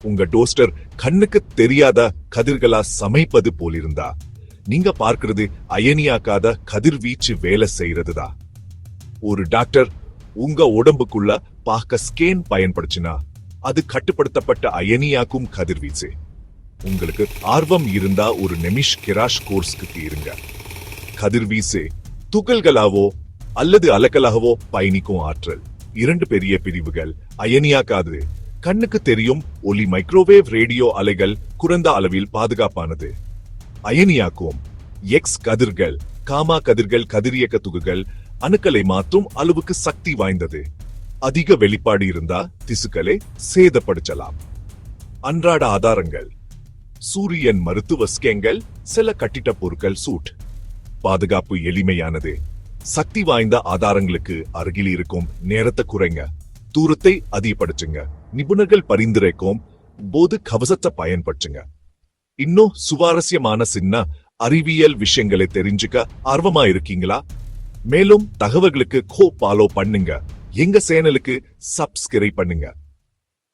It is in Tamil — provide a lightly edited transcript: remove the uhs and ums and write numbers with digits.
உங்க டோஸ்டர் கண்ணுக்கு தெரியாத கதிர்களா சமைப்பது போலிருந்தா நீங்க பார்க்கிறது அயனியாக்காத கதிர்வீச்சு வேலை செய்யறதுதான். ஒரு டாக்டர் உங்க உடம்புக்குள்ள பார்க்க ஸ்கேன் பயன்படுத்தினா அது கட்டுப்படுத்தப்பட்ட அயனியாக்கும் கதிர்வீச்சு. உங்களுக்கு ஆர்வம் இருந்தா ஒரு நிமிஷ் கிராஷ் கோர்ஸ்க்கு இருங்க. கதிர்வீச்சு துகள்களாவோ அல்லது அலக்கலாகவோ பயணிக்கும் ஆற்றல். 2 பெரிய பிரிவுகள். அயனியாக்காது கண்ணுக்கு தெரியும் ஒளி மைக்ரோவேவ் ரேடியோ அலைகள் குறைந்த அளவில் பாதுகாப்பானது. அயனியாக்கும் எக்ஸ் கதிர்கள், காமா கதிர்கள் கதிரியக்க துகள்கள் அணுக்களை மாற்றும் அளவுக்கு சக்தி வாய்ந்தது. அதிக வெளிப்பாடு இருந்தா திசுக்களை சேதப்படுத்தலாம். அன்றாட ஆதாரங்கள்: சூரியன் மருத்துவ ஸ்கேன்கள், சில கட்டிட பொருட்கள், சூட். பாதுகாப்பு எளிமையானது. சக்தி வாய்ந்த ஆதாரங்களுக்கு அருகில் இருக்கும் நேரத்தை குறைங்க, தூரத்தை அதிகப்படுத்துங்க. நிபுணர்கள் பரிந்துரைக்கும் போது கவசத்தை பயன்படுத்துங்க. இன்னும் சுவாரஸ்யமான சின்ன அறிவியல் விஷயங்களை தெரிஞ்சுக்க ஆர்வமா இருக்கீங்களா? மேலும் தகவல்களுக்கு ஃபாலோ பண்ணுங்க. எங்க சேனலுக்கு சப்ஸ்கிரைப் பண்ணுங்க.